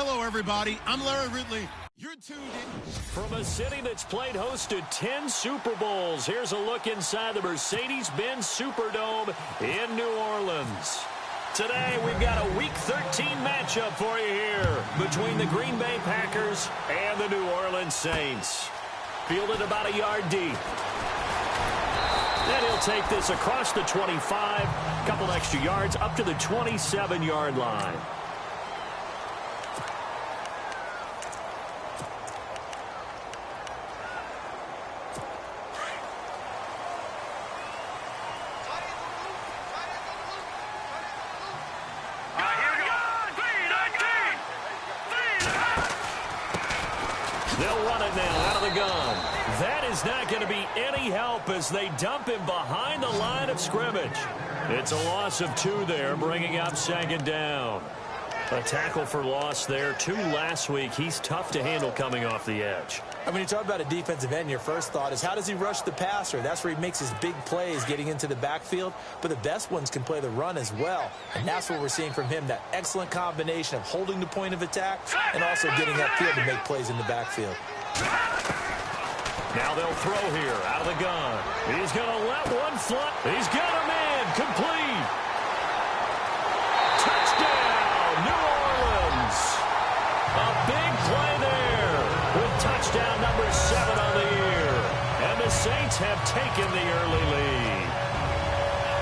Hello, everybody. I'm Larry Ridley. You're tuned in. From a city that's played host to 10 Super Bowls, here's a look inside the Mercedes-Benz Superdome in New Orleans. Today, we've got a Week 13 matchup for you here between the Green Bay Packers and the New Orleans Saints. Fielded about a yard deep. Then he'll take this across the 25, a couple extra yards up to the 27-yard line. They'll run it now out of the gun. That is not going to be any help as they dump him behind the line of scrimmage. It's a loss of 2 there, bringing up second down. A tackle for loss there. 2 last week. He's tough to handle coming off the edge. When you talk about a defensive end, your first thought is how does he rush the passer? That's where he makes his big plays getting into the backfield. But the best ones can play the run as well. And that's what we're seeing from him, that excellent combination of holding the point of attack and also getting upfield to make plays in the backfield. Now they'll throw here out of the gun. He's going to let one fly. He's got him in. Complete. Touchdown, New Orleans. A big play there with touchdown number 7 on the year. And the Saints have taken the early lead.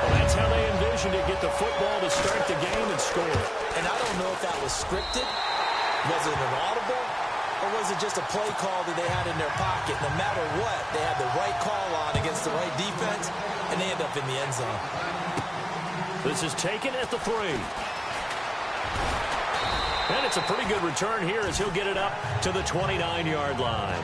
Well, that's how they envisioned it, get the football to start the game and score. And I don't know if that was scripted. Was it an audible? Or was it just a play call that they had in their pocket? No matter what, they had the right call on against the right defense, and they end up in the end zone. This is taken at the 3. And it's a pretty good return here as he'll get it up to the 29-yard line.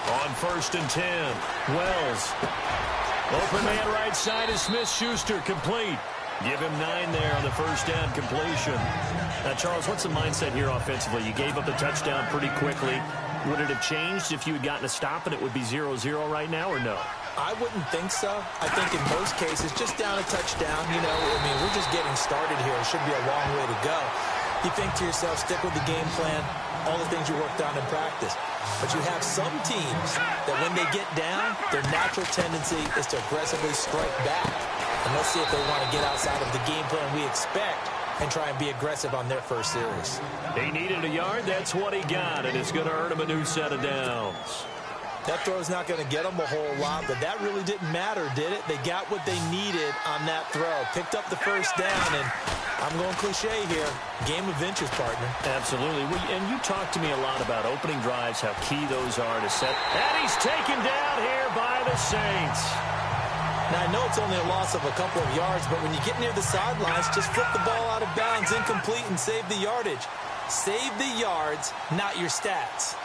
On 1st and 10, Wells. Open man right side is Smith-Schuster, complete. Give him 9 there on the first down completion. Now, Charles, what's the mindset here offensively? You gave up the touchdown pretty quickly. Would it have changed if you had gotten a stop and it would be 0-0 right now, or no? I wouldn't think so. I think in most cases, just down a touchdown, we're just getting started here. It should be a long way to go. You think to yourself, stick with the game plan, all the things you worked on in practice. But you have some teams that when they get down, their natural tendency is to aggressively strike back. And let's see if they want to get outside of the game plan we expect and try and be aggressive on their first series. He needed a yard. That's what he got, and it's going to earn him a new set of downs. That throw's not going to get them a whole lot, but that really didn't matter, did it? They got what they needed on that throw. Picked up the first down, and I'm going cliche here. Game of inches, partner. Absolutely. And you talked to me a lot about opening drives, how key those are to set. And he's taken down here by the Saints. Now, I know it's only a loss of a couple of yards, but when you get near the sidelines, just flip the ball out of bounds, incomplete, and save the yardage. Save the yards, not your stats.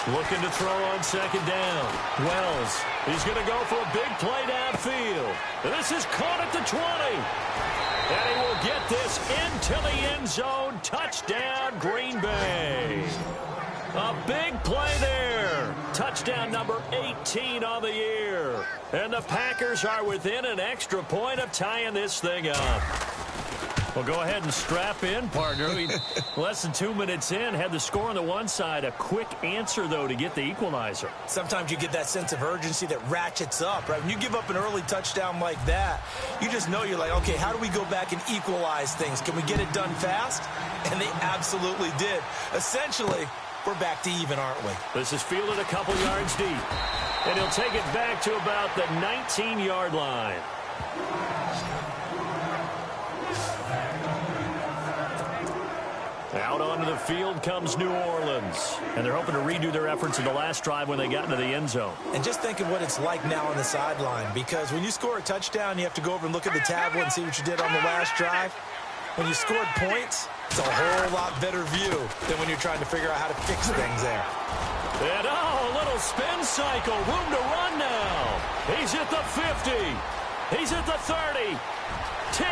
Looking to throw on second down. Wells, he's going to go for a big play downfield. This is caught at the 20. And he will get this into the end zone. Touchdown, Green Bay. A big play there. Touchdown number 18 on the year. And the Packers are within an extra point of tying this thing up. Well, go ahead and strap in, partner. Less than 2 minutes in, had the score on the one side. A quick answer, though, to get the equalizer. Sometimes you get that sense of urgency that ratchets up, right? When you give up an early touchdown like that, you just know you're like, okay, how do we go back and equalize things? Can we get it done fast? And they absolutely did. Essentially, we're back to even, aren't we? This is fielded a couple yards deep. And he'll take it back to about the 19-yard line. Out onto the field comes New Orleans. And they're hoping to redo their efforts in the last drive when they got into the end zone. And just think of what it's like now on the sideline. Because when you score a touchdown, you have to go over and look at the tablet and see what you did on the last drive. When you scored points, it's a whole lot better view than when you're trying to figure out how to fix things there. And a little spin cycle. Room to run now. He's at the 50. He's at the 30. 10.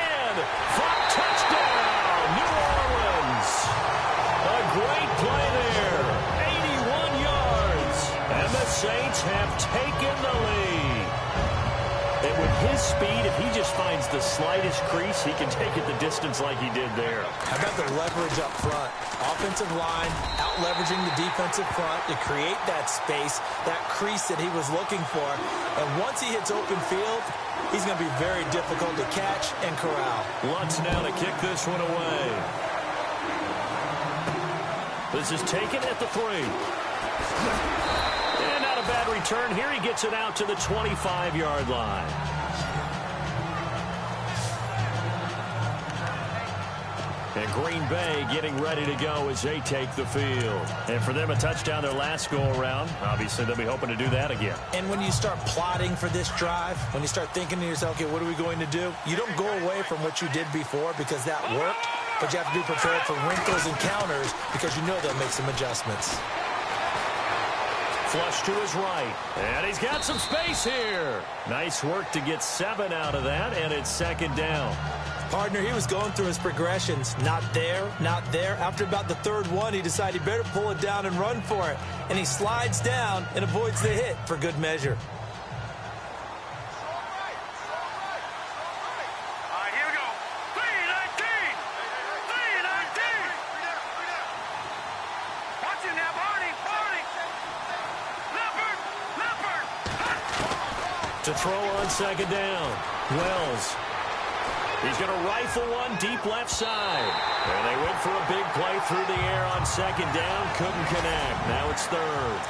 Touchdown, New Orleans. A great play there. 81 yards. And the Saints have taken the lead. And with his speed, if he just finds the slightest crease, he can take it the distance like he did there. How about the leverage up front? Offensive line out-leveraging the defensive front to create that space, that crease that he was looking for. And once he hits open field, he's going to be very difficult to catch and corral. Lutz now to kick this one away. This is taken at the 3. And not a bad return here. He gets it out to the 25-yard line. And Green Bay getting ready to go as they take the field. And for them, a touchdown their last go-around. Obviously, they'll be hoping to do that again. And when you start plotting for this drive, when you start thinking to yourself, okay, what are we going to do? You don't go away from what you did before because that worked, but you have to be prepared for wrinkles and counters because you know they'll make some adjustments. Flush to his right. And he's got some space here. Nice work to get 7 out of that, and it's second down. Partner, he was going through his progressions. Not there, not there. After about the third one, he decided he better pull it down and run for it. And he slides down and avoids the hit for good measure. Here we go. 3-19. 3-19. Watch it now, Barney. Leopard. To throw on second down. Wells. He's going to rifle one deep left side. And they went for a big play through the air on second down. Couldn't connect. Now it's third.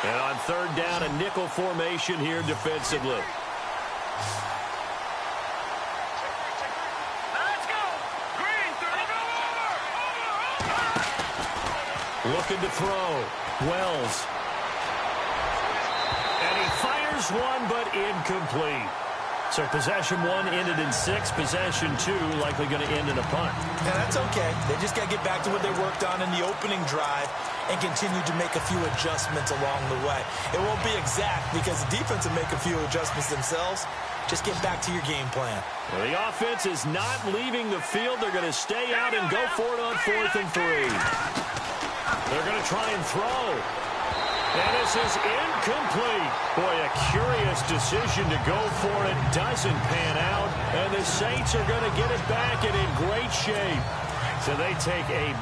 And on third down, a nickel formation here defensively. Let's go. Green, over. Looking to throw. Wells. And he fires one, but incomplete. So possession 1 ended in 6. Possession 2 likely going to end in a punt. And that's okay. They just got to get back to what they worked on in the opening drive and continue to make a few adjustments along the way. It won't be exact because the defense will make a few adjustments themselves. Just get back to your game plan. Well, the offense is not leaving the field. They're going to stay out and go for it on 4th and 3. They're going to try and throw. And this is incomplete. Boy, a curious decision to go for it. Doesn't pan out. And the Saints are going to get it back and in great shape. So they take a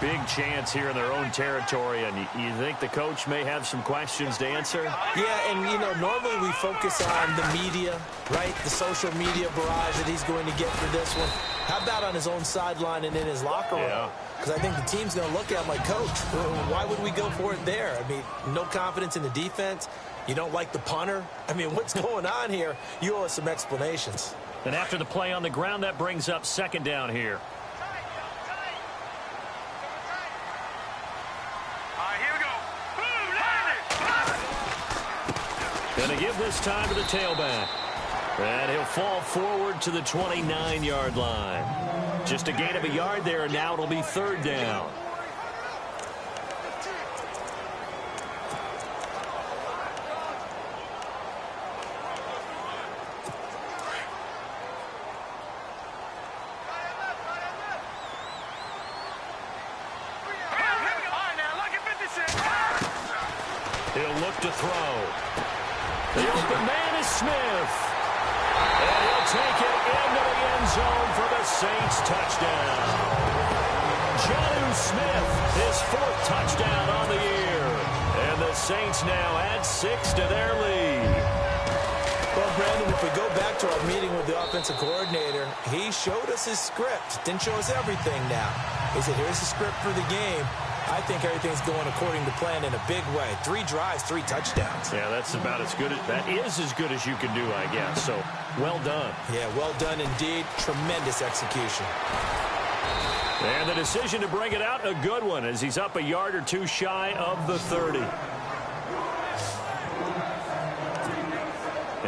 big chance here in their own territory. And you think the coach may have some questions to answer? Yeah, and, you know, normally we focus on the media, right? The social media barrage that he's going to get for this one. How about on his own sideline and in his locker room? Yeah. Because I think the team's going to look at him like, Coach, why would we go for it there? I mean, no confidence in the defense. You don't like the punter. I mean, what's going on here? You owe us some explanations. And after the play on the ground, that brings up second down here. Here we go. Going to give this time to the tailback. And he'll fall forward to the 29-yard line. Just a gain of a yard there, and now it'll be third down. He'll look to throw. The open man is Smith. And he'll take it into the end zone for the Saints touchdown. Jonnu Smith, his 4th touchdown on the year. And the Saints now add 6 to their lead. Well, Brandon, if we go back to our meeting with the offensive coordinator, he showed us his script. Didn't show us everything now. He said, here's the script for the game. I think everything's going according to plan in a big way. 3 drives, 3 touchdowns. Yeah, that's about as good. That is as good as you can do, I guess. So, well done. Yeah, well done indeed. Tremendous execution. And the decision to bring it out, a good one, as he's up a yard or 2 shy of the 30.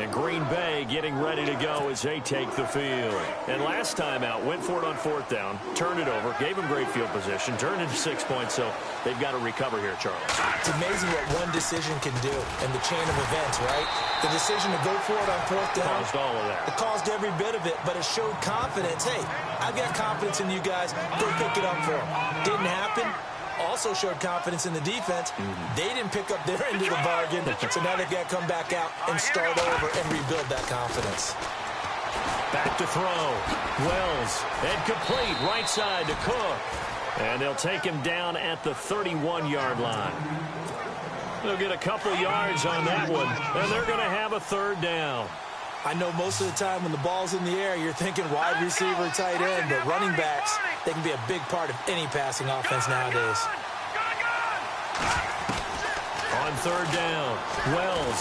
And Green Bay getting ready to go as they take the field. And last time out, went for it on 4th down, turned it over, gave them great field position, turned into 6 points, so they've got to recover here, Charles. It's amazing what one decision can do in the chain of events, right? The decision to go for it on 4th down. Caused all of that. It caused every bit of it, but it showed confidence. Hey, I've got confidence in you guys. Go pick it up for them. Didn't happen. Also showed confidence in the defense. They didn't pick up their end of the bargain, so now they've got to come back out and start over and rebuild that confidence. Back to throw. Wells, and complete right side to Cook. And they'll take him down at the 31-yard line. They'll get a couple yards on that one, and they're going to have a 3rd down. I know most of the time when the ball's in the air, you're thinking wide receiver, tight end, but running backs, they can be a big part of any passing offense nowadays. On 3rd down, Wells.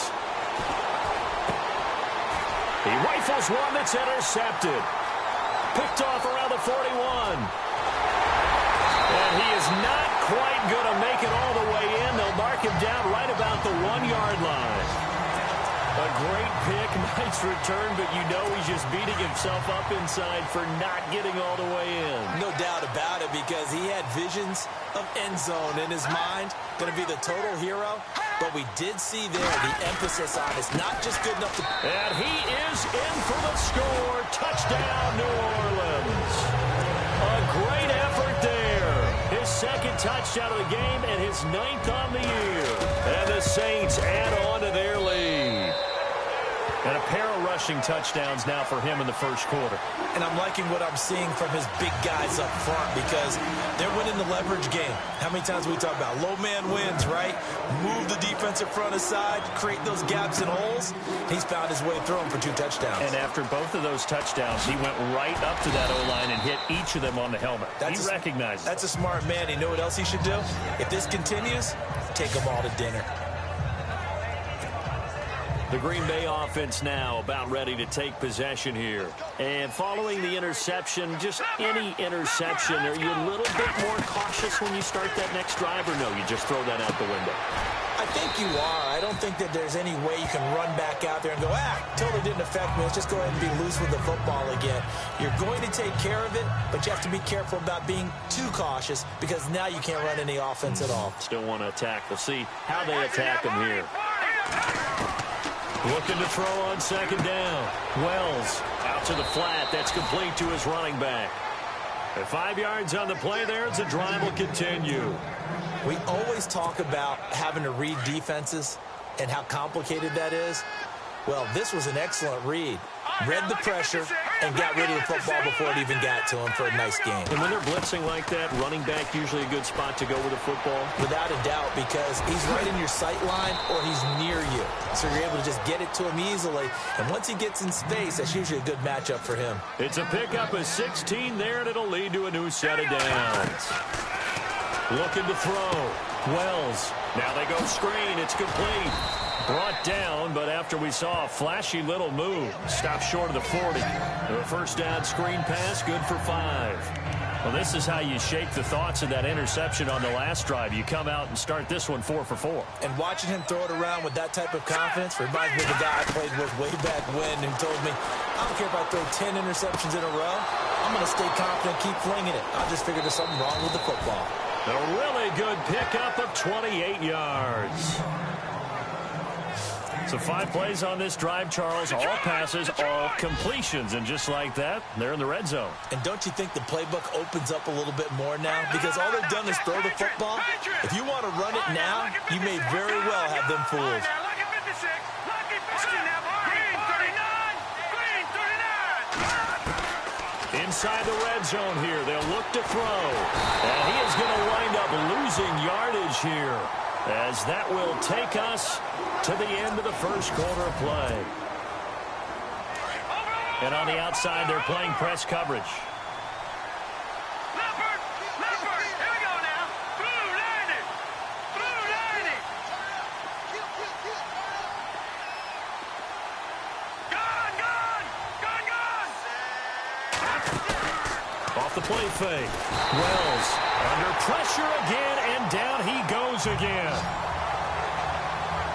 He rifles one that's intercepted. Picked off around the 41. And he is not quite going to make it all the way in. They'll mark him down right about the 1-yard line. A great pick, nice return, but you know he's just beating himself up inside for not getting all the way in. No doubt about it, because he had visions of end zone in his mind. Going to be the total hero, but we did see there the emphasis on it's not just good enough to... And he is in for the score. Touchdown, New Orleans. A great effort there. His 2nd touchdown of the game and his 9th on the year. And the Saints add on to their lead. And a pair of rushing touchdowns now for him in the 1st quarter. And I'm liking what I'm seeing from his big guys up front, because they're winning the leverage game. How many times we talk about low man wins, right? Move the defensive front aside, create those gaps and holes. He's found his way through them for 2 touchdowns. And after both of those touchdowns, he went right up to that O-line and hit each of them on the helmet. He recognized it. That's a smart man. You know what else he should do? If this continues, take them all to dinner. The Green Bay offense now about ready to take possession here. And following the interception, just any interception, are you a little bit more cautious when you start that next drive, or no, you just throw that out the window? I think you are. I don't think that there's any way you can run back out there and go, totally didn't affect me. Let's just go ahead and be loose with the football again. You're going to take care of it, but you have to be careful about being too cautious, because now you can't run any offense at all. Still want to attack. We'll see how they attack him here. Looking to throw on 2nd down. Wells out to the flat. That's complete to his running back. At 5 yards on the play there, the drive will continue. We always talk about having to read defenses and how complicated that is. Well, this was an excellent read. Read the pressure and got rid of the football before it even got to him for a nice game. And when they're blitzing like that, running back usually a good spot to go with the football? Without a doubt, because he's right in your sight line or he's near you. So you're able to just get it to him easily. And once he gets in space, that's usually a good matchup for him. It's a pickup of 16 there, and it'll lead to a new set of downs. Looking to throw. Wells. Now they go screen. It's complete. Brought down, but after we saw a flashy little move, stopped short of the 40. The 1st down screen pass, good for 5. Well, this is how you shake the thoughts of that interception on the last drive. You come out and start this one 4 for 4. And watching him throw it around with that type of confidence reminds me of the guy I played with way back when, who told me, I don't care if I throw 10 interceptions in a row. I'm going to stay confident, keep flinging it. I just figured there's something wrong with the football. A really good pickup of 28 yards. So 5 plays on this drive, Charles. All passes, all completions. And just like that, they're in the red zone. And don't you think the playbook opens up a little bit more now? Because all they've done is throw the football. If you want to run it now, you may very well have them fooled. Inside the red zone here, they'll look to throw. And he is going to wind up losing yardage here, as that will take us to the end of the 1st quarter of play. And on the outside, they're playing press coverage. Off the play fake. Wells under pressure again, and down he goes again.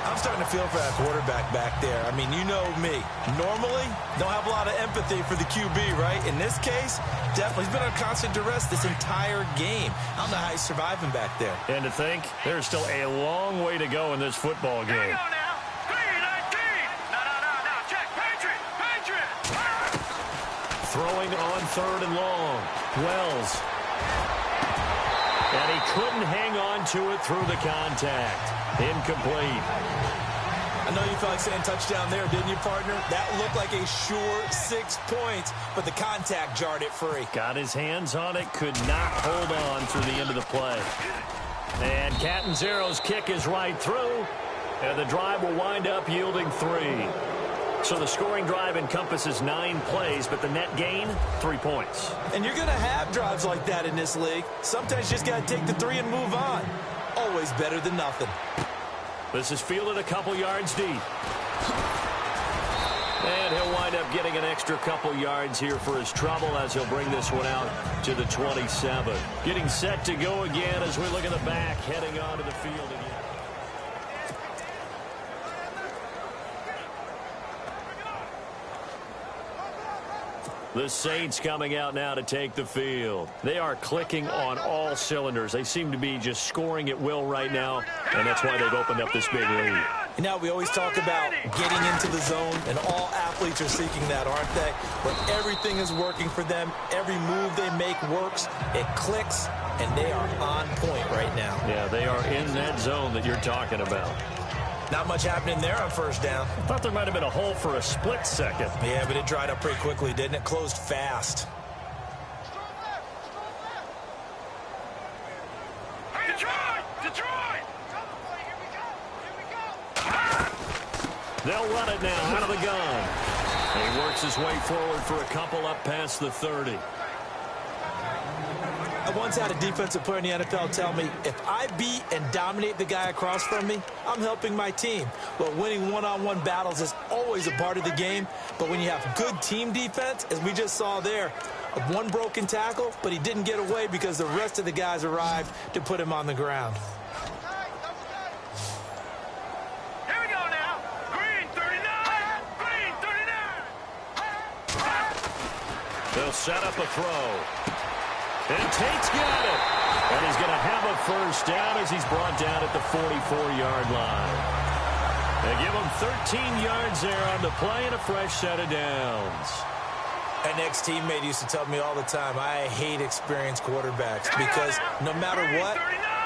I'm I'm starting to feel for that quarterback back there. I mean, you know me. Normally, don't have a lot of empathy for the QB, right? In this case, definitely. He's been on constant duress this entire game. I don't know how he's surviving back there. And to think, there's still a long way to go in this football game. Here you go now. 3-19. No. Check. Patriot. Throwing on 3rd and long. Wells. And he couldn't hang on to it through the contact. Incomplete. I know you felt like saying touchdown there, didn't you, partner? That looked like a sure 6 points, but the contact jarred it free. Got his hands on it, could not hold on through the end of the play. And Catanzaro's kick is right through, and the drive will wind up yielding 3. So the scoring drive encompasses 9 plays, but the net gain, 3 points. And you're going to have drives like that in this league. Sometimes you just got to take the 3 and move on. Always better than nothing. This is fielded a couple yards deep. And he'll wind up getting an extra couple yards here for his trouble as he'll bring this one out to the 27. Getting set to go again as we look at the back, heading onto the field again. The Saints coming out now to take the field. They are clicking on all cylinders. They seem to be just scoring at will right now, and that's why they've opened up this big lead. And now we always talk about getting into the zone, and all athletes are seeking that, aren't they? But everything is working for them. Every move they make works. It clicks, and they are on point right now. Yeah, they are in that zone that you're talking about. Not much happening there on first down. I thought there might have been a hole for a split second. Yeah, but it dried up pretty quickly, didn't it? Closed fast. Detroit! They'll run it now out of the gun. And he works his way forward for a couple up past the 30. I once had a defensive player in the NFL tell me, if I beat and dominate the guy across from me, I'm helping my team. Well, winning one-on-one battles is always a part of the game, but when you have good team defense, as we just saw there, one broken tackle, but he didn't get away because the rest of the guys arrived to put him on the ground. Here we go now. Green 39. They'll set up a throw. And Tate's got it. And he's going to have a first down as he's brought down at the 44-yard line. They give him 13 yards there on the play and a fresh set of downs. An ex-teammate used to tell me all the time, I hate experienced quarterbacks because no matter what,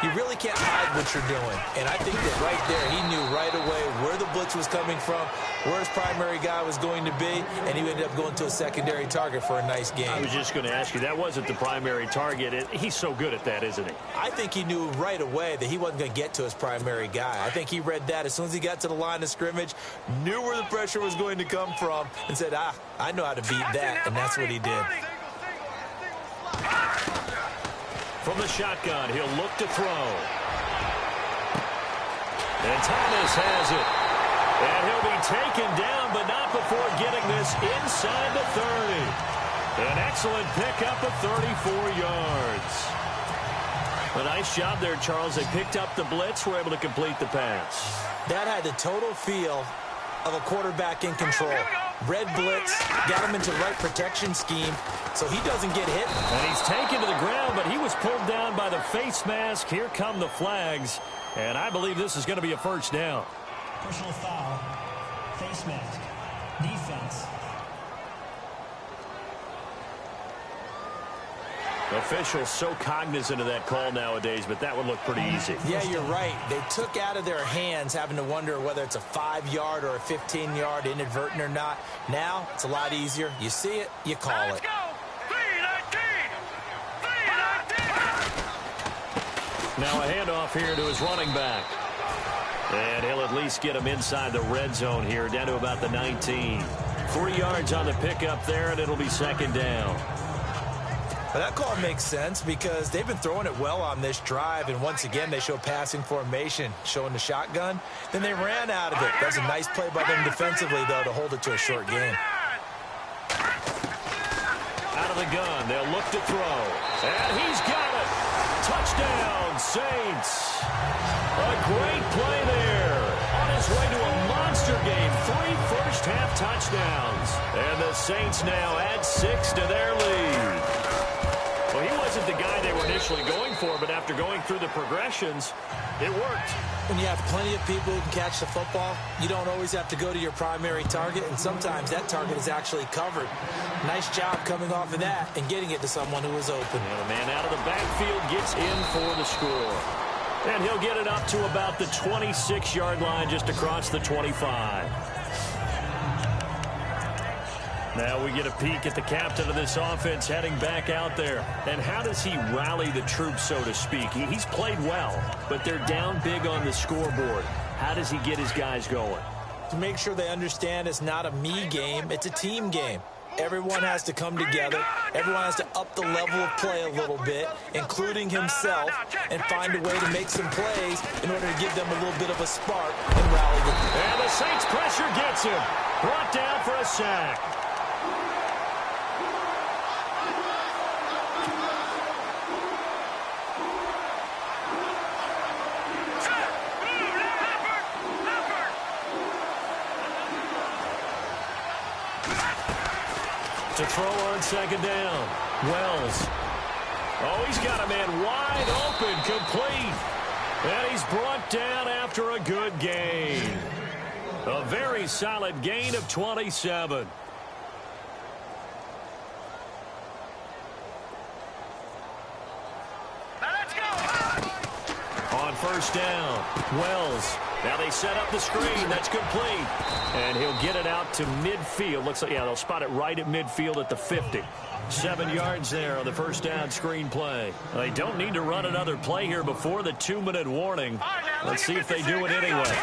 you really can't hide what you're doing. And I think that right there, he knew right away where the blitz was coming from, where his primary guy was going to be, and he ended up going to a secondary target for a nice game. I was just going to ask you, that wasn't the primary target. He's so good at that, isn't he? I think he knew right away that he wasn't going to get to his primary guy. I think he read that as soon as he got to the line of scrimmage, knew where the pressure was going to come from, and said, I know how to beat that, and that's what he did. From the shotgun, he'll look to throw. And Thomas has it. And he'll be taken down, but not before getting this inside the 30. An excellent pickup of 34 yards. A nice job there, Charles. They picked up the blitz, were able to complete the pass. That had the total feel of a quarterback in control. Red blitz, got him into the right protection scheme so he doesn't get hit. And he's taken to the ground, but he was pulled down by the face mask. Here come the flags, and I believe this is going to be a first down. Personal foul, face mask, defense. Officials so cognizant of that call nowadays, but that would look pretty easy. Yeah, you're right. They took out of their hands having to wonder whether it's a 5-yard or a 15-yard inadvertent or not. Now, it's a lot easier. You see it, you call Let's it. go. 3-19. Now a handoff here to his running back. And he'll at least get him inside the red zone here, down to about the 19. 3 yards on the pickup there, and it'll be second down. Well, that call makes sense because they've been throwing it well on this drive, and once again, they show passing formation, showing the shotgun. Then they ran out of it. That's a nice play by them defensively, though, to hold it to a short game. Out of the gun, they'll look to throw. And he's got it. Touchdown, Saints. A great play there. On his way to a monster game. 3 first-half touchdowns. And the Saints now add 6 to their lead. Well, he wasn't the guy they were initially going for, but after going through the progressions, it worked. When you have plenty of people who can catch the football, you don't always have to go to your primary target, and sometimes that target is actually covered. Nice job coming off of that and getting it to someone who is open. And the man out of the backfield gets in for the score. And he'll get it up to about the 26-yard line, just across the 25. Now we get a peek at the captain of this offense heading back out there. And how does he rally the troops, so to speak? He's played well, but they're down big on the scoreboard. How does he get his guys going? To make sure they understand it's not a me game, it's a team game. Everyone has to come together. Everyone has to up the level of play a little bit, including himself, and find a way to make some plays in order to give them a little bit of a spark and rally them. And the Saints pressure gets him. Brought down for a sack. To throw on second down. Wells. Oh, he's got a man wide open, complete. And he's brought down after a good gain. A very solid gain of 27. Let's go. On first down, Wells. Now they set up the screen. That's complete. And he'll get it out to midfield. Looks like, yeah, they'll spot it right at midfield at the 50. 7 yards there on the first down screen play. They don't need to run another play here before the 2-minute warning. Let's see if they do it anyway.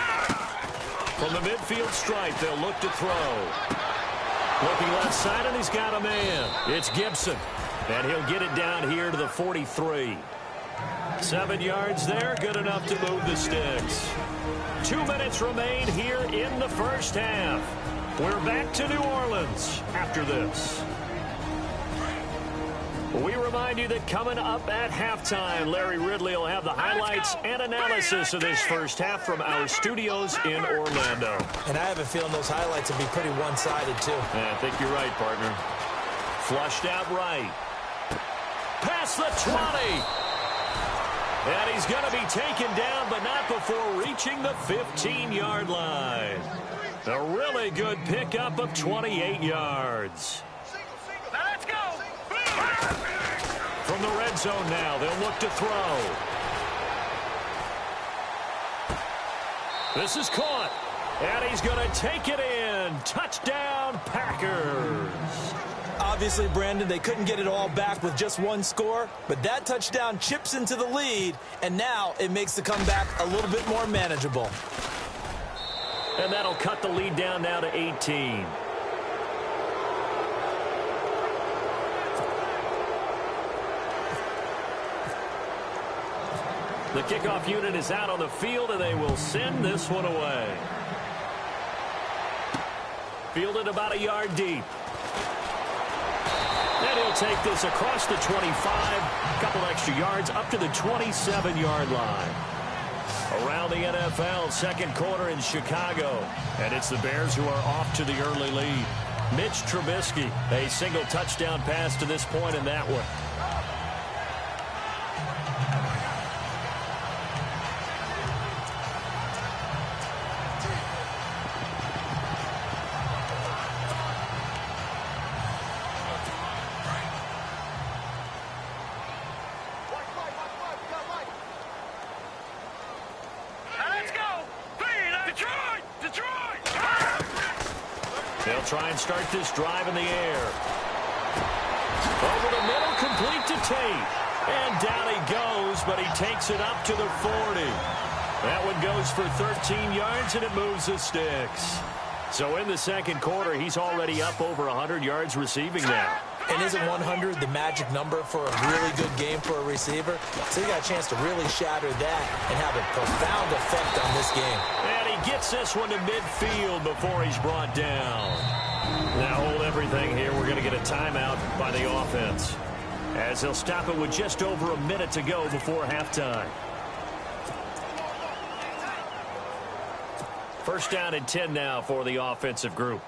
From the midfield stripe, they'll look to throw. Looking left side, and he's got a man. It's Gibson. And he'll get it down here to the 43. 7 yards there, good enough to move the sticks. 2 minutes remain here in the first half. We're back to New Orleans after this. We remind you that coming up at halftime, Larry Ridley will have the highlights and analysis of this first half from our studios in Orlando. And I have a feeling those highlights will be pretty one-sided, too. Yeah, I think you're right, partner. Flushed out right. Past the 20. And he's going to be taken down, but not before reaching the 15-yard line. A really good pickup of 28 yards. Let's go. From the red zone now, they'll look to throw. This is caught. And he's going to take it in. Touchdown, Packers. Obviously, Brandon, they couldn't get it all back with just one score, but that touchdown chips into the lead, and now it makes the comeback a little bit more manageable. And that'll cut the lead down now to 18. The kickoff unit is out on the field, and they will send this one away. Fielded about a yard deep. And he'll take this across the 25, a couple extra yards, up to the 27-yard line. Around the NFL, second quarter in Chicago. And it's the Bears who are off to the early lead. Mitch Trubisky, a single touchdown pass to this point in that one. They'll try and start this drive in the air. Over the middle, complete to Tate. And down he goes, but he takes it up to the 40. That one goes for 13 yards, and it moves the sticks. So in the second quarter, he's already up over 100 yards receiving now. And isn't 100 the magic number for a really good game for a receiver? So he got a chance to really shatter that and have a profound effect on this game. And he gets this one to midfield before he's brought down. Now hold everything here. We're going to get a timeout by the offense. as they'll stop it with just over a minute to go before halftime. First down and 10 now for the offensive group.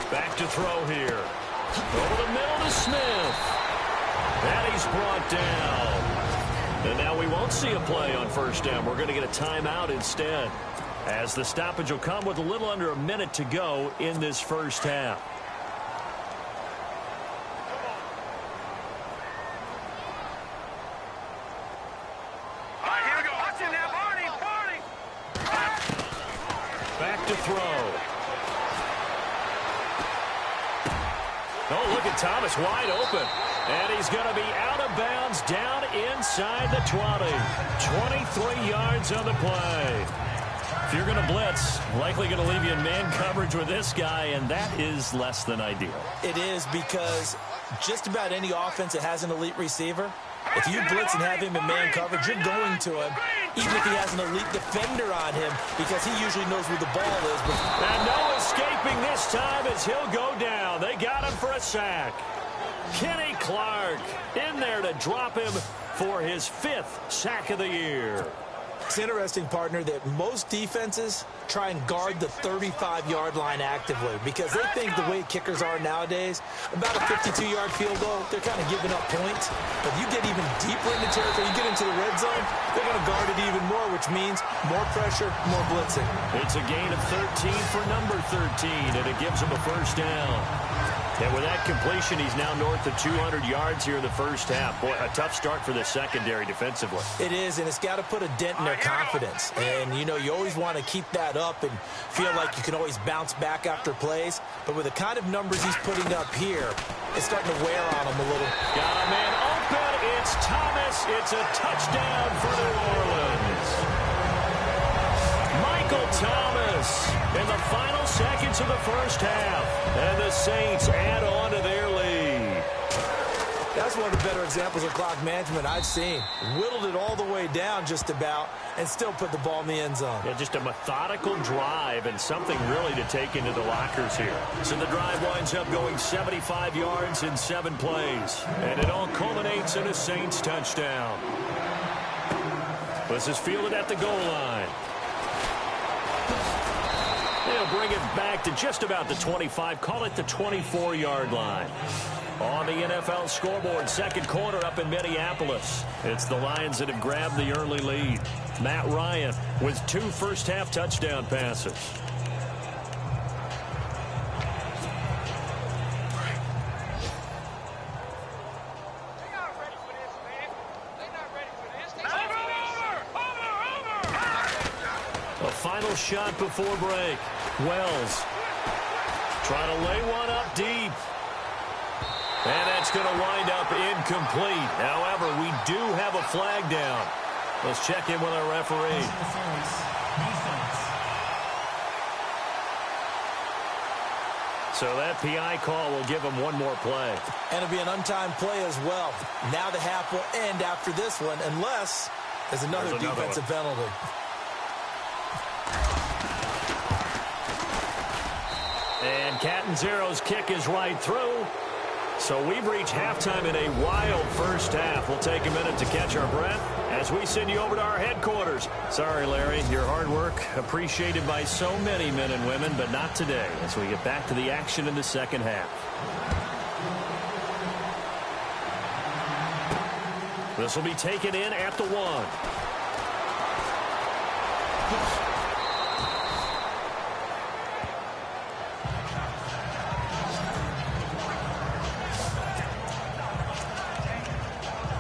Back to throw here. Over the middle to Smith. And he's brought down. And now we won't see a play on first down. We're going to get a timeout instead, as the stoppage will come with a little under a minute to go in this first half. Back to throw. Oh, look at Thomas wide open. And he's going to be out of bounds down inside the 20. 23 yards on the play. If you're going to blitz, likely going to leave you in man coverage with this guy, and that is less than ideal. It is, because just about any offense that has an elite receiver, if you blitz and have him in man coverage, you're going to him, even if he has an elite defender on him, because he usually knows where the ball is. And no escaping this time as he'll go down. They got him for a sack. Kenny Clark in there to drop him for his 5th sack of the year. It's interesting, partner, that most defenses try and guard the 35-yard line actively, because they think the way kickers are nowadays, about a 52-yard field goal, they're kind of giving up points. But you get even deeper into territory, you get into the red zone, they're going to guard it even more, which means more pressure, more blitzing. It's a gain of 13 for number 13, and it gives him a first down. And with that completion, he's now north of 200 yards here in the first half. Boy, a tough start for the secondary defensively. It is, and it's got to put a dent in their confidence. And, you know, you always want to keep that up and feel like you can always bounce back after plays. But with the kind of numbers he's putting up here, it's starting to wear on him a little. Got a man open. It's Thomas. It's a touchdown for New Orleans. Michael Thomas in the final seconds of the first half. And the Saints add on to their lead. That's one of the better examples of clock management I've seen. Whittled it all the way down just about and still put the ball in the end zone. Yeah, just a methodical drive and something really to take into the lockers here. So the drive winds up going 75 yards in 7 plays. And it all culminates in a Saints touchdown. This is fielded at the goal line. They'll bring it back to just about the 25, call it the 24-yard line. On the NFL scoreboard, second quarter up in Minneapolis. It's the Lions that have grabbed the early lead. Matt Ryan with 2 first-half touchdown passes. A final shot before break. Wells trying to lay one up deep. And that's going to wind up incomplete. However, we do have a flag down. Let's check in with our referee. So that PI call will give him one more play. And it'll be an untimed play as well. Now the half will end after this one, unless there's another defensive penalty. And Catanzero's kick is right through. So we've reached halftime in a wild first half. We'll take a minute to catch our breath as we send you over to our headquarters. Sorry, Larry, your hard work appreciated by so many men and women, but not today as we get back to the action in the second half. This will be taken in at the 1.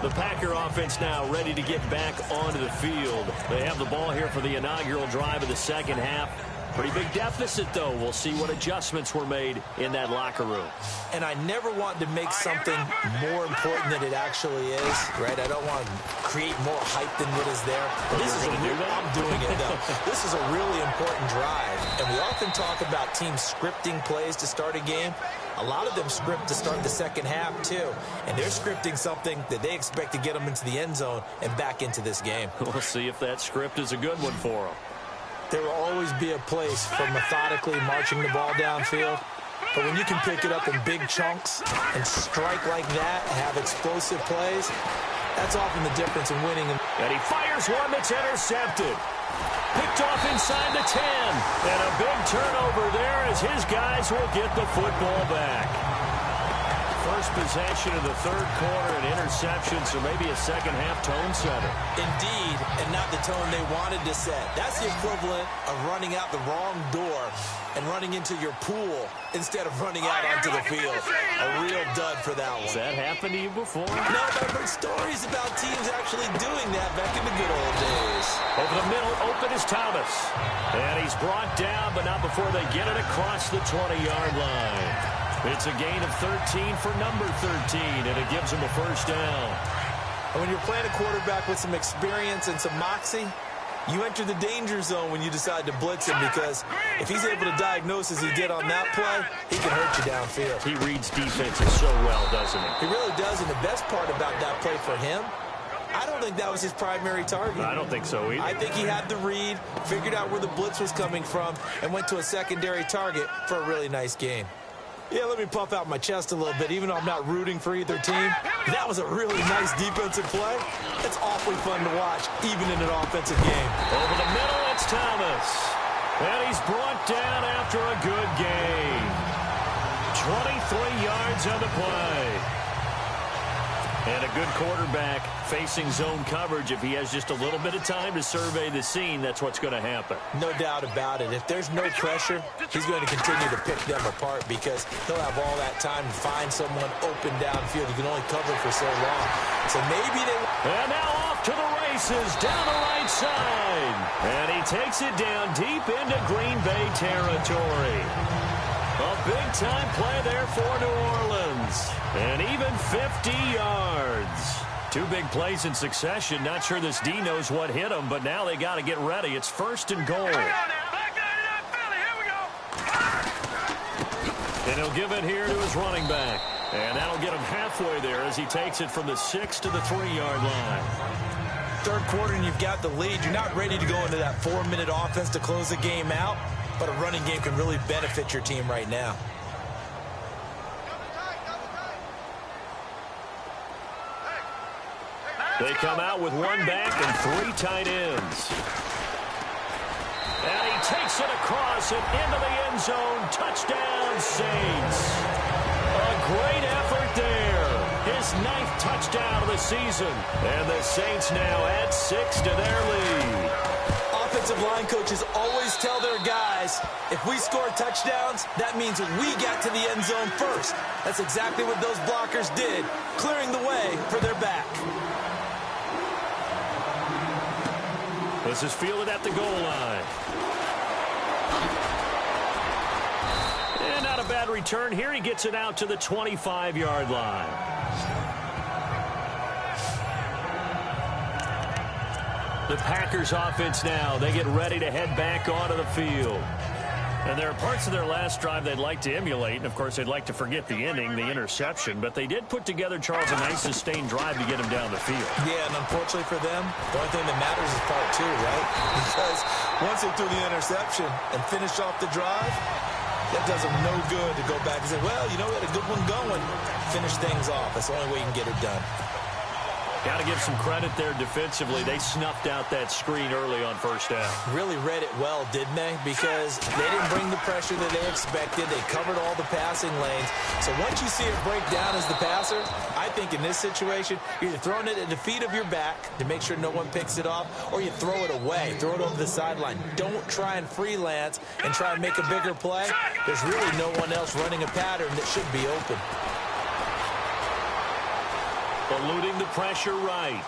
The Packer offense now ready to get back onto the field. They have the ball here for the inaugural drive of the second half. Pretty big deficit, though. We'll see what adjustments were made in that locker room. And I never want to make something more important than it actually is, right? I don't want to create more hype than what is there. This is I'm doing it, though. This is a really important drive. And we often talk about teams scripting plays to start a game. A lot of them script to start the second half, too. And they're scripting something that they expect to get them into the end zone and back into this game. We'll see if that script is a good one for them. There will always be a place for methodically marching the ball downfield. But when you can pick it up in big chunks and strike like that, have explosive plays, that's often the difference in winning. And he fires one that's intercepted. Picked off inside the 10. And a big turnover there as his guys will get the football back. First possession of the third quarter, an interception, so maybe a second-half tone setter. Indeed, and not the tone they wanted to set. That's the equivalent of running out the wrong door and running into your pool instead of running out onto the field. A real dud for that one. Has that happened to you before? No, but I've heard stories about teams actually doing that back in the good old days. Over the middle, open is Thomas. And he's brought down, but not before they get it across the 20-yard line. It's a gain of 13 for number 13, and it gives him a first down. And when you're playing a quarterback with some experience and some moxie, you enter the danger zone when you decide to blitz him, because if he's able to diagnose as he did on that play, he can hurt you downfield. He reads defenses so well, doesn't he? He really does, and the best part about that play for him, I don't think that was his primary target. I don't think so either. I think he had the read, figured out where the blitz was coming from, and went to a secondary target for a really nice game. Yeah, let me puff out my chest a little bit, even though I'm not rooting for either team. That was a really nice defensive play. It's awfully fun to watch, even in an offensive game. Over the middle, it's Thomas. And he's brought down after a good gain. 23 yards on the play. And a good quarterback facing zone coverage. If he has just a little bit of time to survey the scene, that's what's going to happen. No doubt about it. If there's no pressure, he's going to continue to pick them apart, because he'll have all that time to find someone open downfield. He can only cover for so long. So maybe they... And now off to the races down the right side. And he takes it down deep into Green Bay territory. A big-time play there for New Orleans. And even 50 yards. Two big plays in succession. Not sure this D knows what hit him, but now they got to get ready. It's first and goal. And he'll give it here to his running back. And that'll get him halfway there as he takes it from the 6 to the 3-yard line. Third quarter and you've got the lead. You're not ready to go into that 4-minute offense to close the game out, but a running game can really benefit your team right now. They come out with one back and 3 tight ends. And he takes it across and into the end zone. Touchdown, Saints. A great effort there. His 9th touchdown of the season. And the Saints now add 6 to their lead. Offensive line coaches always tell their guys, if we score touchdowns, that means we got to the end zone first. That's exactly what those blockers did, clearing the way for their back. This is fielded at the goal line. And not a bad return here. He gets it out to the 25-yard line. The Packers offense now. They get ready to head back onto the field. And there are parts of their last drive they'd like to emulate. And, of course, they'd like to forget the ending, the interception. But they did put together, Charles, a nice sustained drive to get him down the field. Yeah, and unfortunately for them, the only thing that matters is part 2, right? Because once they threw the interception and finished off the drive, that does them no good to go back and say, well, you know, we had a good one going. Finish things off. That's the only way you can get it done. Got to give some credit there defensively. They snuffed out that screen early on first down. Really read it well, didn't they? Because they didn't bring the pressure that they expected. They covered all the passing lanes. So once you see it break down as the passer, I think in this situation, you're either throwing it at the feet of your back to make sure no one picks it off, or you throw it away, throw it over the sideline. Don't try and freelance and try and make a bigger play. There's really no one else running a pattern that should be open. Eluding the pressure right.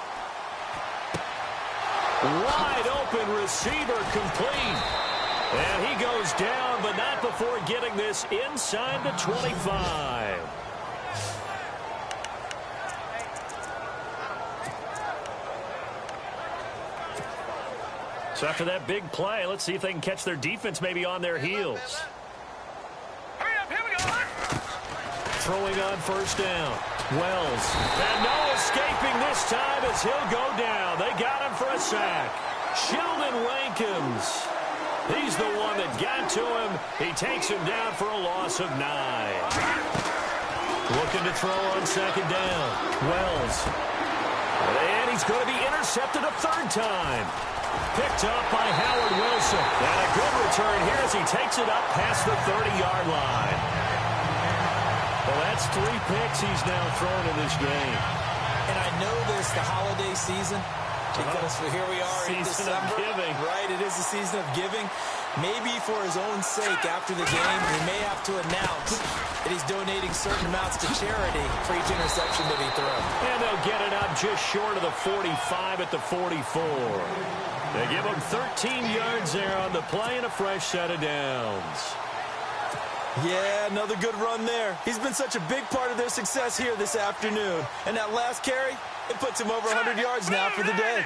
Wide open receiver complete. And he goes down, but not before getting this inside the 25. So after that big play, let's see if they can catch their defense maybe on their heels. Hurry up, here we go. Throwing on first down. Wells. And no escaping this time as he'll go down. They got him for a sack. Sheldon Rankins. He's the one that got to him. He takes him down for a loss of 9. Looking to throw on second down. Wells. And he's going to be intercepted a third time. Picked up by Howard Wilson. And a good return here as he takes it up past the 30-yard line. Well, that's 3 picks he's now thrown in this game. And I know this, the holiday season, because here we are in December. Season of giving. Right, it is the season of giving. Maybe for his own sake after the game, he may have to announce that he's donating certain amounts to charity for each interception that he throws. And they'll get it up just short of the 45 at the 44. They give him 13 yards there on the play and a fresh set of downs. Yeah, another good run there. He's been such a big part of their success here this afternoon. And that last carry, it puts him over 100 yards now for the day.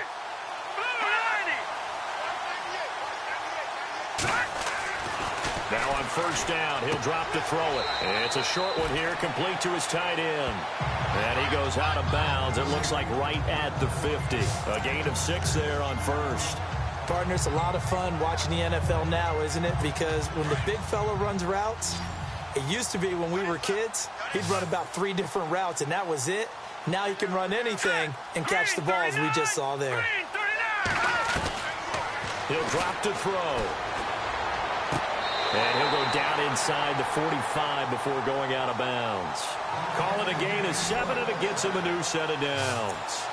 Now on first down, he'll drop to throw it. It's a short one here, complete to his tight end. And he goes out of bounds. It looks like right at the 50. A gain of 6 there on first. Partner, it's a lot of fun watching the NFL now, isn't it? Because when the big fella runs routes, it used to be when we were kids, he'd run about 3 different routes, and that was it. Now he can run anything and catch the balls we just saw there. He'll drop to throw. And he'll go down inside the 45 before going out of bounds. Call it a gain of 7, and it gets him a new set of downs.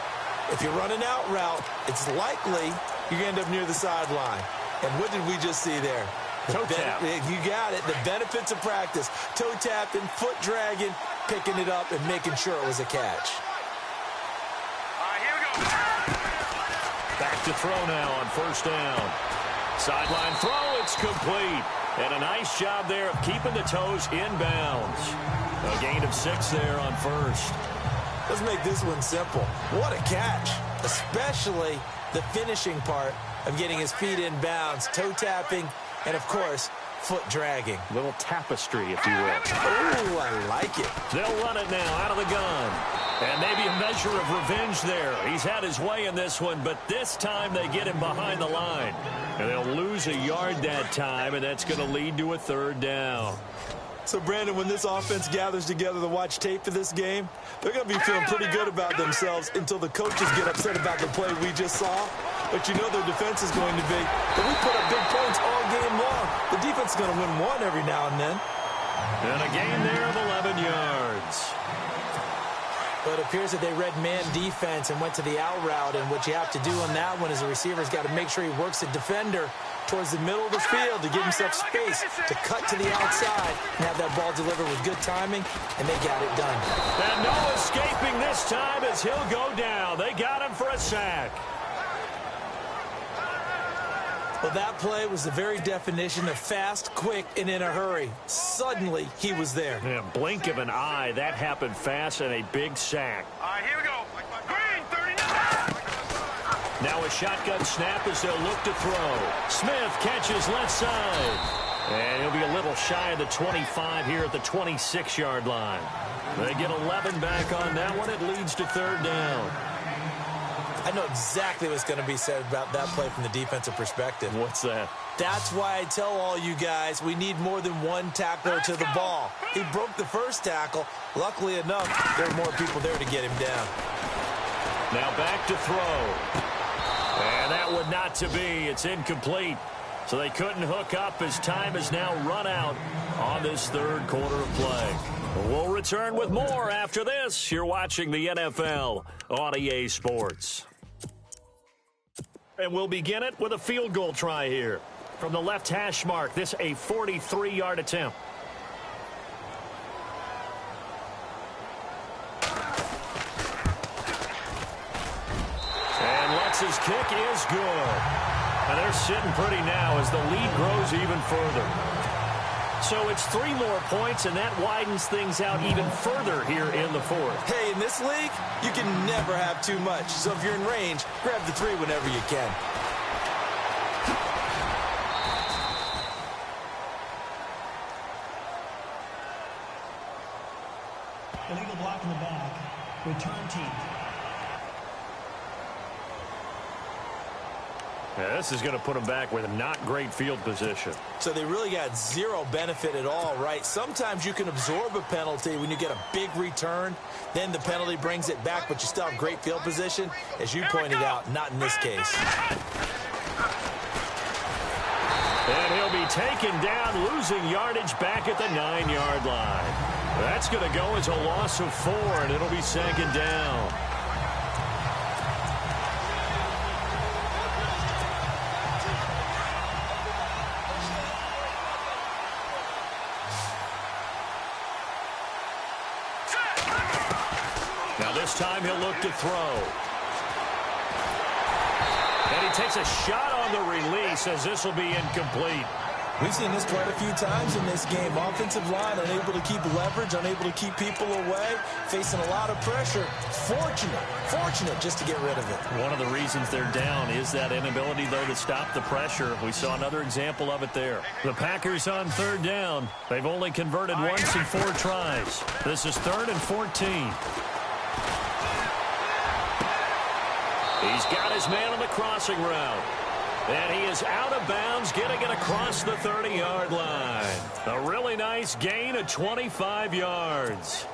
If you run an out route, it's likely you're going to end up near the sideline. And what did we just see there? Toe tap. You got it. The benefits of practice. Toe tapping, foot dragging, picking it up, and making sure it was a catch. All right, here we go. Back to throw now on first down. Sideline throw, it's complete. And a nice job there of keeping the toes inbounds. A gain of 6 there on first. Let's make this one simple. What a catch, especially the finishing part of getting his feet in bounds, toe tapping, and, of course, foot dragging. Little tapestry, if you will. Ooh, I like it. They'll run it now out of the gun. And maybe a measure of revenge there. He's had his way in this one, but this time they get him behind the line. And they'll lose a yard that time, and that's going to lead to a third down. So, Brandon, when this offense gathers together to watch tape for this game, they're going to be feeling pretty good about themselves until the coaches get upset about the play we just saw. But you know their defense is going to be, but we put up big points all game long. The defense is going to win one every now and then. And a gain there of 11 yards. But it appears that they read man defense and went to the out route. And what you have to do on that one is the receiver's got to make sure he works the defender towards the middle of the field to give himself space to cut to the outside and have that ball delivered with good timing, and they got it done. And no escaping this time as he'll go down. They got him for a sack. Well, that play was the very definition of fast, quick, and in a hurry. Suddenly, he was there. Yeah, blink of an eye. That happened fast and a big sack. All right, here we go. Green, 39. Now a shotgun snap as they'll look to throw. Smith catches left side. And he'll be a little shy of the 25 here at the 26-yard line. They get 11 back on that one. It leads to third down. I know exactly what's going to be said about that play from the defensive perspective. What's that? That's why I tell all you guys we need more than one tackler to the ball. He broke the first tackle. Luckily enough, there were more people there to get him down. Now back to throw. And that would not to be. It's incomplete. So they couldn't hook up as time is now run out on this third quarter of play. We'll return with more after this. You're watching the NFL on EA Sports. And we'll begin it with a field goal try here. From the left hash mark, this a 43-yard attempt. And Lutz's kick is good. And they're sitting pretty now as the lead grows even further. So it's 3 more points, and that widens things out even further here in the fourth. Hey, in this league, you can never have too much. So if you're in range, grab the 3 whenever you can. Illegal block in the back. Return team. Yeah, this is going to put them back with not great field position. So they really got zero benefit at all, right? Sometimes you can absorb a penalty when you get a big return. Then the penalty brings it back, but you still have great field position. As you pointed out, not in this case. And he'll be taken down, losing yardage back at the 9-yard line. That's going to go as a loss of 4, and it'll be 2nd down. Now this time he'll look to throw. And he takes a shot on the release as this will be incomplete. We've seen this quite a few times in this game. Offensive line unable to keep leverage, unable to keep people away, facing a lot of pressure. Fortunate just to get rid of it. One of the reasons they're down is that inability, though, to stop the pressure. We saw another example of it there. The Packers on 3rd down. They've only converted once in 4 tries. This is 3rd and 14. He's got his man on the crossing route. And he is out of bounds, getting it across the 30-yard line. A really nice gain of 25 yards.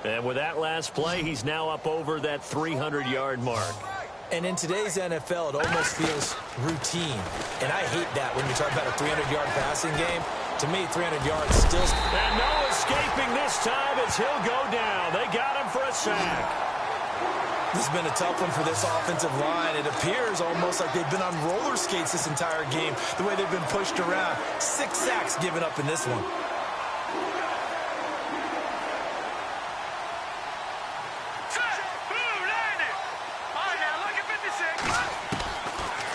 And with that last play, he's now up over that 300-yard mark. And in today's NFL, it almost feels routine. And I hate that when you talk about a 300-yard passing game. To me, 300 yards still... And no escaping this time as he'll go down. They got him for a sack. This has been a tough one for this offensive line. It appears almost like they've been on roller skates this entire game, the way they've been pushed around. 6 sacks given up in this one.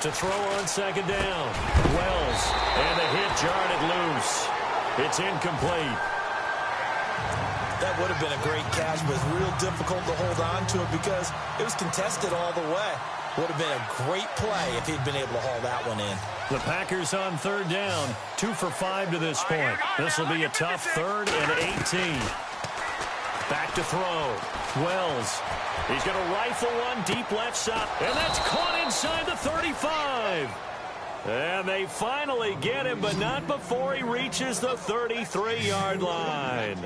To throw on 2nd down. Wells, and the hit jarred it loose. It's incomplete. That would have been a great catch, but it's real difficult to hold on to it because it was contested all the way. Would have been a great play if he'd been able to haul that one in. The Packers on 3rd down, 2 for 5 to this point. This will be a tough 3rd and 18. Back to throw. Wells. He's going to rifle one deep left side, and that's caught inside the 35. And they finally get him, but not before he reaches the 33-yard line.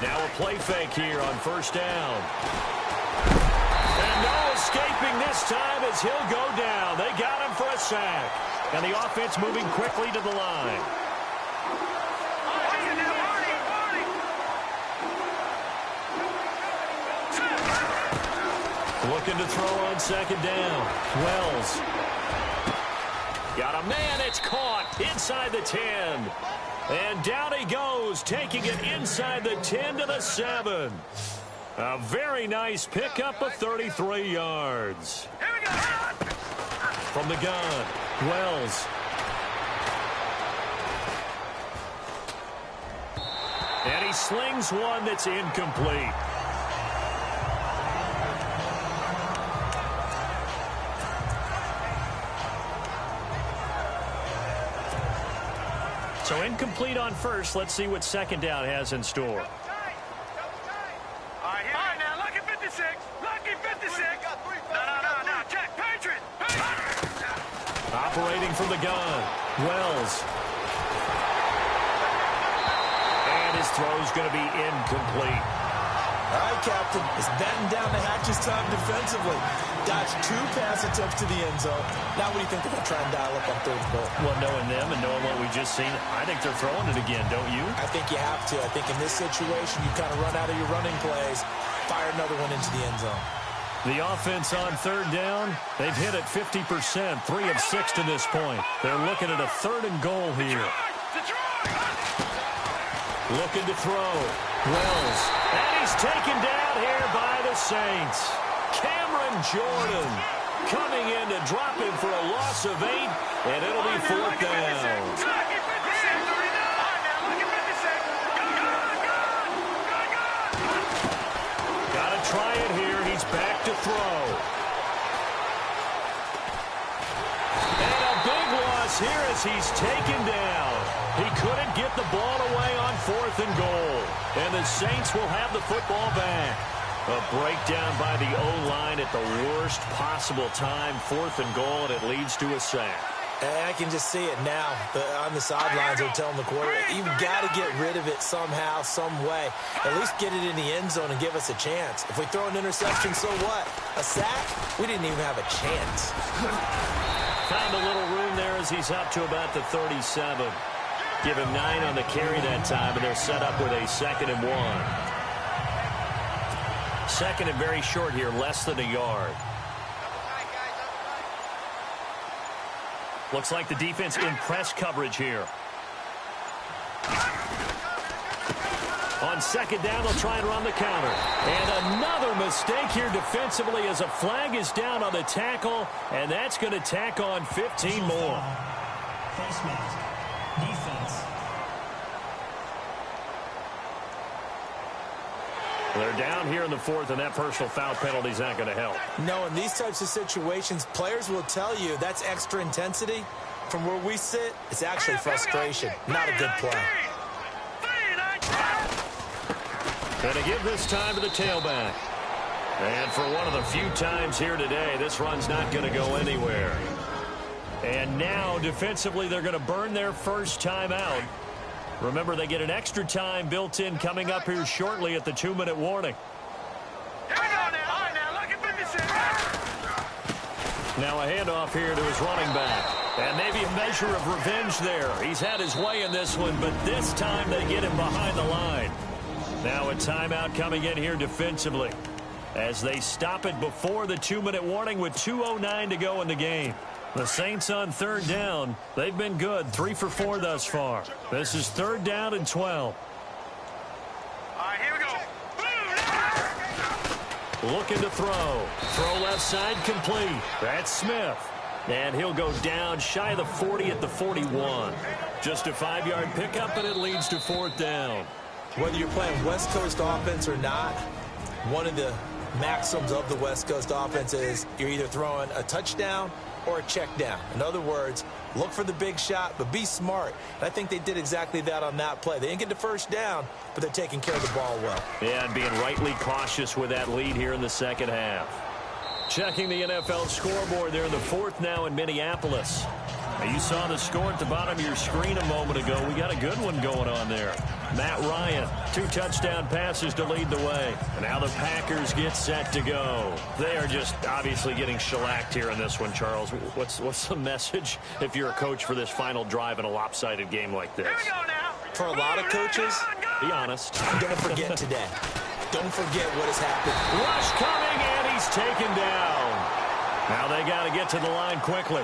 Now a play fake here on 1st down. And no escaping this time as he'll go down. They got him for a sack. And the offense moving quickly to the line. Looking to throw on 2nd down. Wells. Got a man. It's caught inside the 10. And down he goes, taking it inside the 10 to the 7. A very nice pickup of 33 yards. Here we go. From the gun, Wells. And he slings one that's incomplete. So incomplete on 1st. Let's see what 2nd down has in store. All right, now, lucky 56. Lucky 56. No. Check. Patriot. Operating from the gun, Wells. And his throw's going to be incomplete. All right, Captain. It's batten down the hatches time defensively. Dodged 2 pass attempts to the end zone. Now what do you think they're going to try and dial up on 3rd and goal? Well, knowing them and knowing what we just seen, I think they're throwing it again, don't you? I think you have to. I think in this situation, you kind of run out of your running plays, fire another one into the end zone. The offense on 3rd down, they've hit it 50%, 3 of 6 to this point. They're looking at a 3rd and goal here. Looking to throw. Wells. And he's taken down here by the Saints. Cameron Jordan coming in to drop him for a loss of 8, and it'll be 4th down. Gotta try it here. He's back to throw. And a big loss here as he's taken down. He couldn't get the ball away on 4th and goal. And the Saints will have the football back. A breakdown by the O-line at the worst possible time. 4th and goal, and it leads to a sack. And I can just see it now. On the sidelines, they're telling the quarterback, you've got to get rid of it somehow, some way. At least get it in the end zone and give us a chance. If we throw an interception, so what? A sack? We didn't even have a chance. Found a little room there as he's up to about the 37. Give him 9 on the carry that time, and they're set up with a 2nd and 1. Second and very short here, less than a yard. Looks like the defense in press coverage here. On 2nd down, they'll try and run the counter. And another mistake here defensively as a flag is down on the tackle, and that's going to tack on 15 more. Face mask. Defense. They're down here in the 4th, and that personal foul penalty is not going to help. No, in these types of situations, players will tell you that's extra intensity. From where we sit, it's actually frustration, not a good play. Going to give this time to the tailback. And for one of the few times here today, this run's not going to go anywhere. And now, defensively, they're going to burn their first time out. Remember, they get an extra time built in coming up here shortly at the 2-minute warning. Here we go now. All right, now, look at 56. Now a handoff here to his running back. And maybe a measure of revenge there. He's had his way in this one, but this time they get him behind the line. Now a timeout coming in here defensively as they stop it before the 2-minute warning with 2:09 to go in the game. The Saints on 3rd down. They've been good, 3 for 4 thus far. This is 3rd down and 12. All right, here we go. Looking to throw. Throw left side complete. That's Smith. And he'll go down shy of the 40 at the 41. Just a 5-yard pickup, and it leads to 4th down. Whether you're playing West Coast offense or not, one of the maxims of the West Coast offense is you're either throwing a touchdown or a check down. In other words, look for the big shot, but be smart. And I think they did exactly that on that play. They didn't get the first down, but they're taking care of the ball well. Yeah, and being rightly cautious with that lead here in the second half. Checking the NFL scoreboard there in the 4th now in Minneapolis. Now, you saw the score at the bottom of your screen a moment ago. We got a good one going on there. Matt Ryan, 2 touchdown passes to lead the way. And now the Packers get set to go. They are just obviously getting shellacked here in this one, Charles. What's the message if you're a coach for this final drive in a lopsided game like this? Here we go now. For a lot of coaches, Be honest. don't forget today. Don't forget what has happened. Rush coming, and he's taken down. Now they got to get to the line quickly.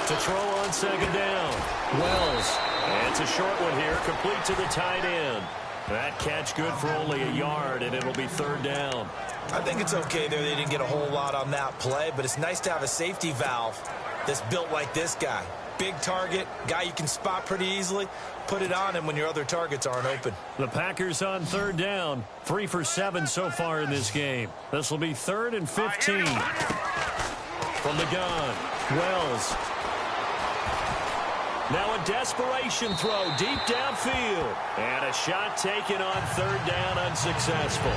To throw on 2nd down. Wells. And it's a short one here, complete to the tight end. That catch good for only a yard, and it'll be 3rd down. I think it's okay there. They didn't get a whole lot on that play, but it's nice to have a safety valve that's built like this guy. Big target, guy you can spot pretty easily. Put it on him when your other targets aren't open. The Packers on 3rd down. 3 for 7 so far in this game. This will be 3rd and 15. From the gun, Wells. Now a desperation throw deep downfield. And a shot taken on 3rd down, unsuccessful.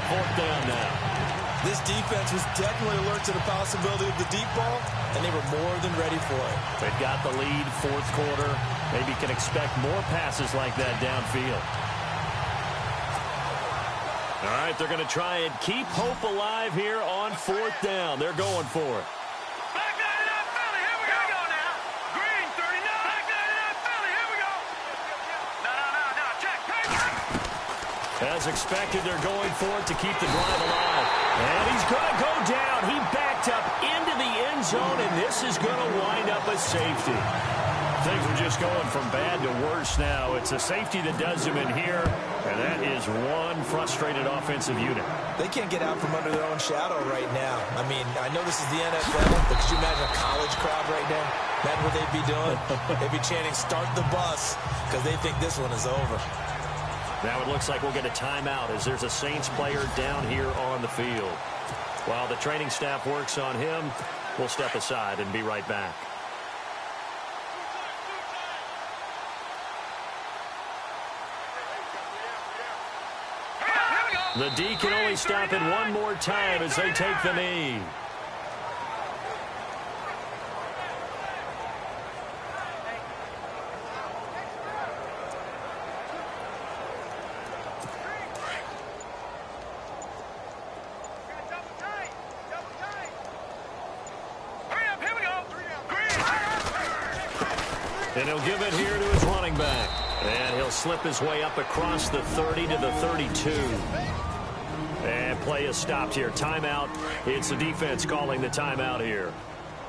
4th down now. This defense was definitely alert to the possibility of the deep ball, and they were more than ready for it. They've got the lead, 4th quarter. Maybe can expect more passes like that downfield. All right, they're going to try and keep hope alive here on 4th down. They're going for it. Black 99 Philly, here we go now. Green 39. Black 99 Philly, here we go. No, check. As expected, they're going for it to keep the drive alive. And he's going to go down. He backed up into the end zone, and this is going to wind up a safety. Things are just going from bad to worse now. It's a safety that does him in here, and that is one frustrated offensive unit. They can't get out from under their own shadow right now. I mean, I know this is the NFL, but could you imagine a college crowd right now? Imagine what they'd be doing. They'd be chanting, "Start the bus," because they think this one is over. Now it looks like we'll get a timeout as there's a Saints player down here on the field. While the training staff works on him, we'll step aside and be right back. The D can only stop it one more time as they take the knee. And he'll give it here to his running back. And he'll slip his way up across the 30 to the 32. And play is stopped here. Timeout. It's the defense calling the timeout here.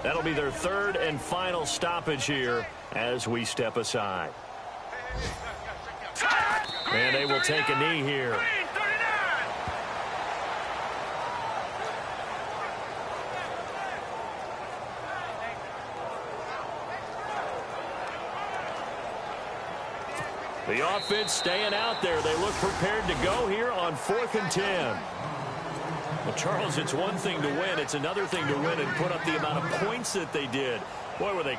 That'll be their third and final stoppage here as we step aside. And they will take a knee here. The offense staying out there. They look prepared to go here on 4th and 10. Well, Charles, it's one thing to win. It's another thing to win and put up the amount of points that they did. Boy, were they...